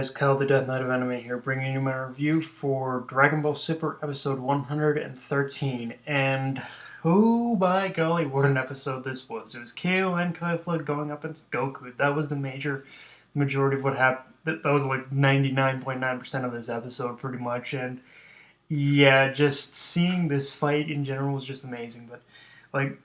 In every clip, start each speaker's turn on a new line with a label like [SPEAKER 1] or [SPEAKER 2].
[SPEAKER 1] guys, Kyle the Death Knight of Anime here, bringing you my review for Dragon Ball Super episode 113. And oh my golly, what an episode this was. It was Kale and Caulifla going up against Goku. That was the majority of what happened. That was like 99.9% of this episode, pretty much. And yeah, just seeing this fight in general was just amazing. But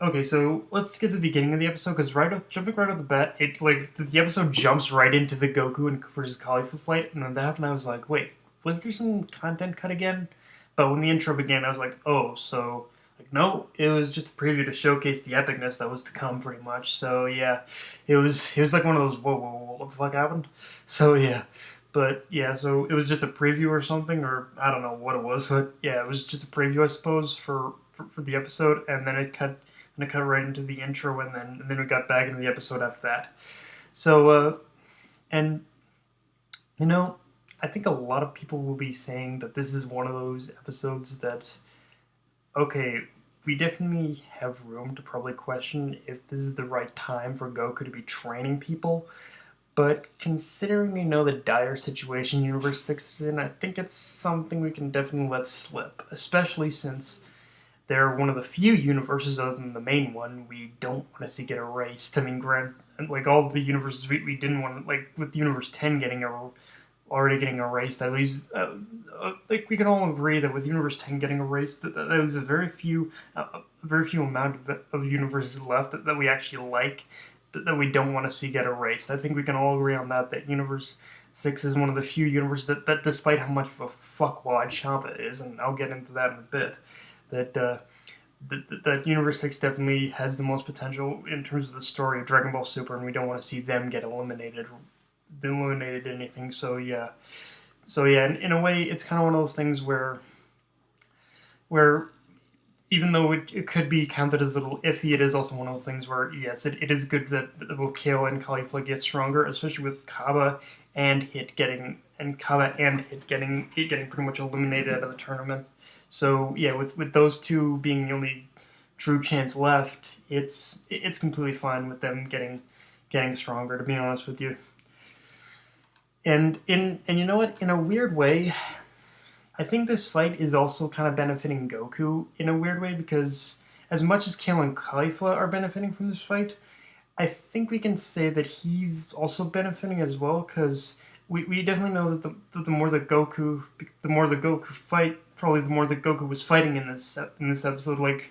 [SPEAKER 1] okay, so let's get to the beginning of the episode because jumping right off the bat, the episode jumps right into the Goku and versus Caulifla fight, and when that happened, I was like, wait, was there some content cut again? But when the intro began, I was like, oh, so no, it was just a preview to showcase the epicness that was to come, pretty much. So yeah, it was like one of those whoa, what the fuck happened? So yeah. But yeah, so it was just a preview or something, or I don't know what it was, but yeah, it was just a preview, I suppose, for the episode, and then it cut right into the intro, and then we got back into the episode after that. So and you know, I think a lot of people will be saying that this is one of those episodes that, okay, we definitely have room to probably question if this is the right time for Goku to be training people. But considering we know the dire situation Universe 6 is in, I think it's something we can definitely let slip. Especially since they're one of the few universes other than the main one we don't want to see get erased. I mean, like all the universes we didn't want, like with Universe 10 already getting erased, at least, like we can all agree that with Universe 10 getting erased, that there was a very few amount of universes left that we actually like, that we don't want to see get erased. I think we can all agree on that Universe 6 is one of the few universes that despite how much of a fuckwad Champa is, and I'll get into that in a bit, that Universe 6 definitely has the most potential in terms of the story of Dragon Ball Super, and we don't want to see them get eliminated anything. So yeah, in a way, it's kind of one of those things where even though it could be counted as a little iffy, it is also one of those things where, yes, it is good that both Kale and Caulifla get stronger, especially with Kaba and Hit getting pretty much eliminated out of the tournament. So yeah, with those two being the only true chance left, it's completely fine with them getting stronger, to be honest with you. And you know what? In a weird way, I think this fight is also kind of benefiting Goku in a weird way, because as much as Kale and Caulifla are benefiting from this fight, I think we can say that he's also benefiting as well, because we definitely know that the more the Goku fight, probably the more that Goku was fighting in this episode,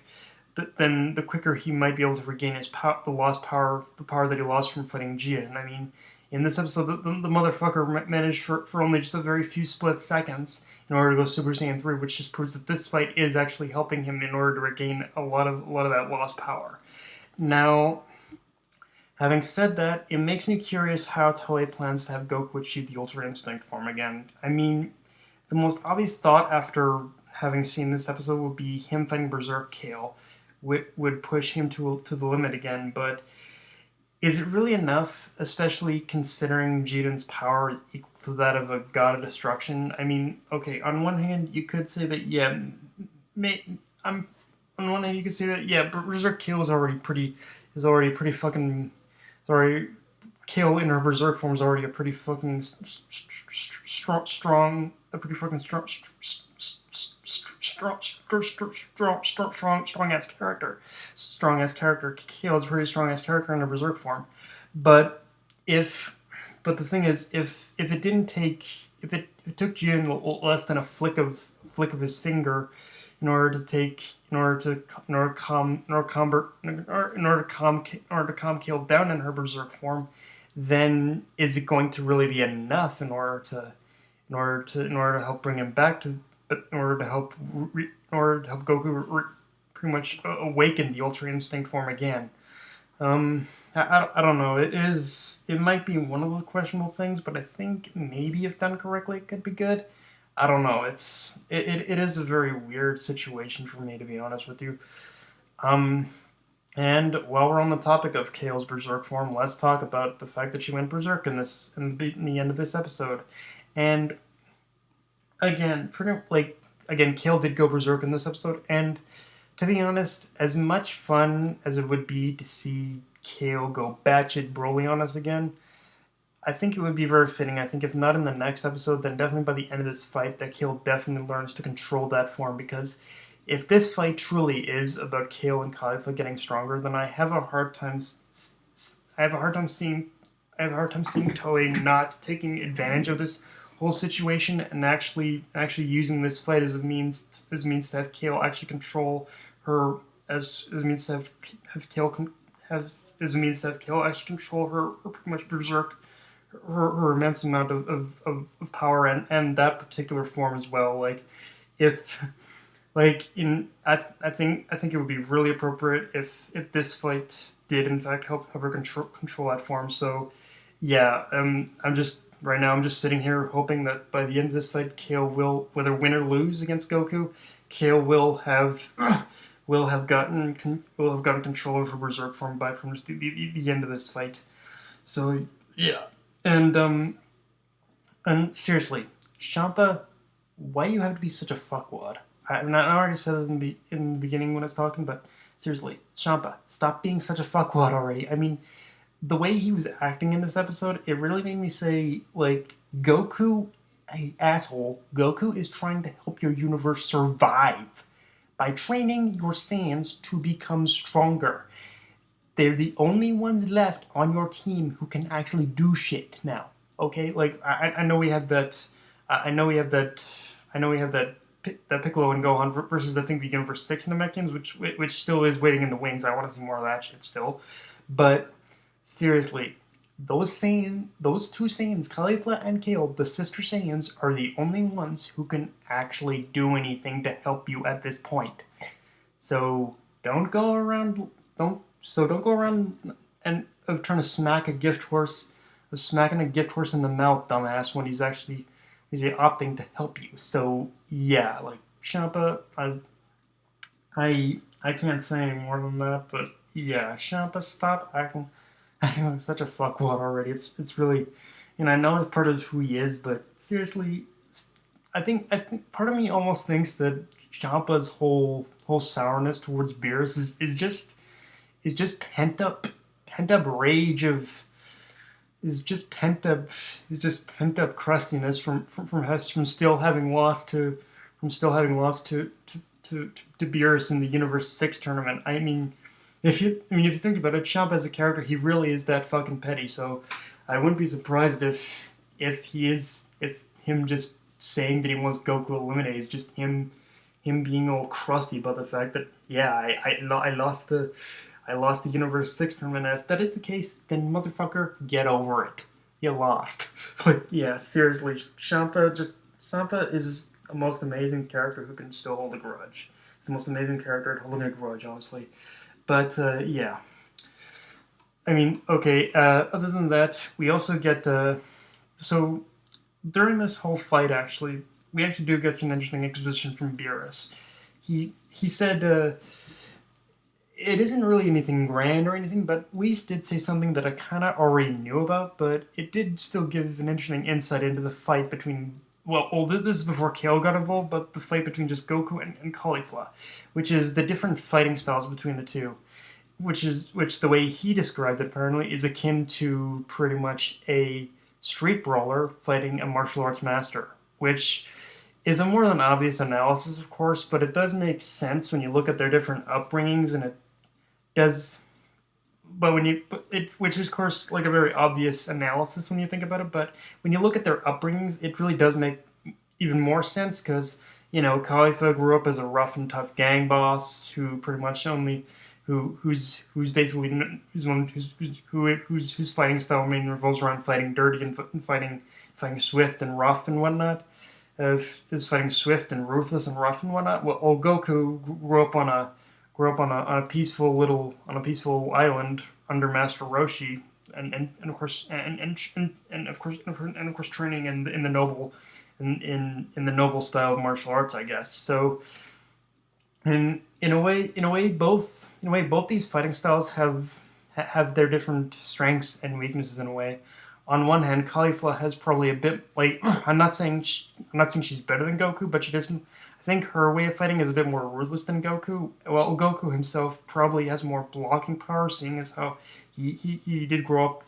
[SPEAKER 1] then the quicker he might be able to regain his the power that he lost from fighting Jian. I mean, in this episode, the motherfucker managed for only just a very few split seconds in order to go Super Saiyan 3, which just proves that this fight is actually helping him in order to regain a lot of that lost power. Now, having said that, it makes me curious how Toei plans to have Goku achieve the Ultra Instinct form again. I mean, the most obvious thought after having seen this episode would be him fighting Berserk Kale would push him to the limit again, but is it really enough, especially considering Jiren's power is equal to that of a god of destruction? I mean, okay, on one hand, you could say that, yeah, Berserk Kale is already pretty fucking, Kale in her Berserk form is already a pretty fucking strong ass character. Kale is a pretty strong ass character in a Berserk form. But the thing is, if it took Jiren less than a flick of his finger in order to calm Kale down in her Berserk form, then is it going to really be enough in order to help bring him back to, in order to help Goku pretty much awaken the Ultra Instinct form again? I don't know. It might be one of the questionable things, but I think maybe if done correctly, it could be good. I don't know. It is a very weird situation for me, to be honest with you. And while we're on the topic of Kale's Berserk form, let's talk about the fact that she went Berserk in the end of this episode. And again, Kale did go Berserk in this episode, and to be honest, as much fun as it would be to see Kale go batshit Broly on us again, I think it would be very fitting. I think if not in the next episode, then definitely by the end of this fight, that Kale definitely learns to control that form. Because if this fight truly is about Kale and Caulifla getting stronger, then I have a hard time. I have a hard time seeing. I have a hard time seeing Toei not taking advantage of this whole situation and actually using this fight as a means to have Kale actually control her as a means to have Kale have as a means to have Kale actually control her pretty much berserk her immense amount of power and that particular form as well. Like if like in I think it would be really appropriate if this fight did in fact help her control that form. So yeah, I'm just right now I'm just sitting here hoping that by the end of this fight, Kale will, whether win or lose against Goku, Kale will have will have gotten control of her berserk form by from just the end of this fight. So yeah, and seriously, Champa, why do you have to be such a fuckwad? I already said it in the beginning when I was talking, but seriously, Champa, stop being such a fuckwad already. I mean, the way he was acting in this episode, it really made me say, like, Goku, hey, asshole, Goku is trying to help your universe survive by training your Saiyans to become stronger. They're the only ones left on your team who can actually do shit now. Okay, like I know we have that. I know we have that. I know we have that. That Piccolo and Gohan versus I think the Universe 6 Namekians, which still is waiting in the wings. I want to see more of that shit still, but seriously, those two Saiyans, Caulifla and Kale, the sister Saiyans, are the only ones who can actually do anything to help you at this point. So don't go around and of trying to smack a gift horse, of smacking a gift horse in the mouth, dumbass, when he's opting to help you. So yeah, like Champa, I can't say any more than that, but yeah, Champa, stop acting like such a fuckwad already. It's really, I know it's part of who he is, but seriously, I think part of me almost thinks that Champa's whole sourness towards Beerus is just pent up rage of is just pent up crustiness from still having lost to Beerus in the Universe 6 tournament. If you think about it, Champa as a character, he really is that fucking petty. So I wouldn't be surprised if him just saying that he wants Goku eliminated is just him being all crusty about the fact that I lost the Universe 6 tournament. If that is the case, then motherfucker, get over it. You lost. But yeah, seriously, Champa is the most amazing character who can still hold a grudge. It's the most amazing character at holding a grudge, honestly. But yeah. Okay, other than that, we also get, so during this whole fight, actually, we actually do get an interesting exposition from Beerus. He said, it isn't really anything grand or anything, but Whis did say something that I kind of already knew about, but it did still give an interesting insight into the fight between, this is before Kale got involved, but the fight between just Goku and Caulifla, which is the different fighting styles between the two, which the way he described it apparently is akin to pretty much a street brawler fighting a martial arts master, which is a more than obvious analysis, of course, but it does make sense when you look at their different upbringings, and it does. Which is, of course, like a very obvious analysis when you think about it, but when you look at their upbringings, it really does make even more sense because, Caulifla grew up as a rough and tough gang boss who pretty much only, who's basically, whose fighting style mainly revolves around fighting dirty and fighting swift and rough and whatnot. Is fighting swift and ruthless and rough and whatnot. Well, Goku grew up on a peaceful island under Master Roshi, and of course training in the noble style of martial arts, I guess. So, in a way, both these fighting styles have their different strengths and weaknesses in a way. On one hand, Caulifla has probably a bit like I'm not saying she's better than Goku, but she doesn't. I think her way of fighting is a bit more ruthless than Goku. Well, Goku himself probably has more blocking power, seeing as how he did grow up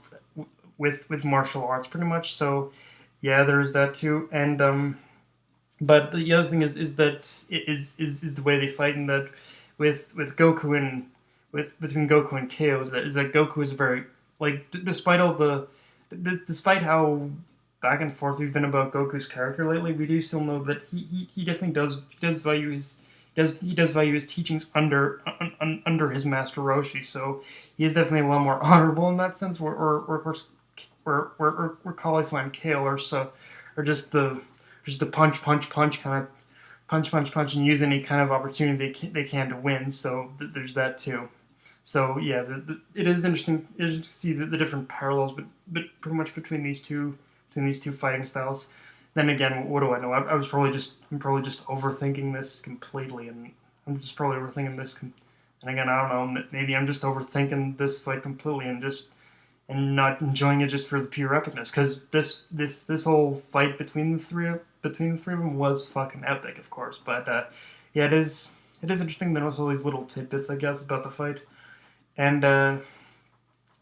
[SPEAKER 1] with martial arts pretty much. So yeah, there's that too. And but the other thing is that is the way they fight, and that with Goku and with between Goku and Kale is that Goku is very like despite all the despite how back and forth we've been about Goku's character lately, we do still know that he definitely does value his he does value his teachings under his master Roshi. So he is definitely a lot more honorable in that sense. Where Caulifla and Kale are so are just the punch kind of punch and use any kind of opportunity they can to win. So there's that too. So yeah, it is interesting. It is to see the different parallels, but pretty much between these two fighting styles. Then again, what do I know? I'm probably just overthinking this completely, and I'm just probably overthinking this. And again, I don't know. Maybe I'm just overthinking this fight completely, and not enjoying it just for the pure epicness. Because this whole fight between the three of them was fucking epic, of course. But yeah, it is interesting. There's all these little tidbits, I guess, about the fight, and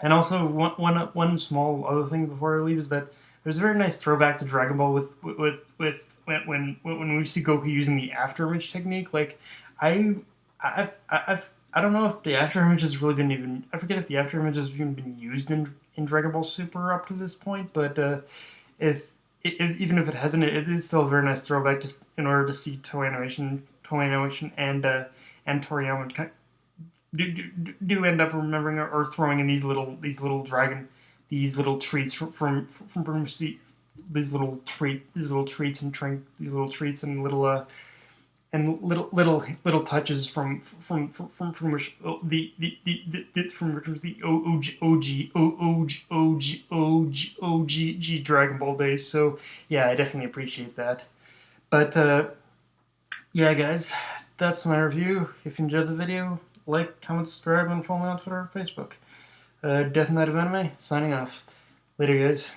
[SPEAKER 1] also one small other thing before I leave is that there's a very nice throwback to Dragon Ball with when we see Goku using the after image technique. Like I don't know if the after image has really been even. I forget if the after image has even been used in Dragon Ball Super up to this point. But if even if it hasn't, it is still a very nice throwback. Just in order to see Toei Animation, and Toriyama do end up remembering or throwing in these little treats from these little treats and little touches from which the OG Dragon Ball days. So yeah, I definitely appreciate that. But yeah, guys, that's my review. If you enjoyed the video, like, comment, subscribe, and follow me on Twitter or Facebook. Death Knight of Anime, signing off. Later, guys.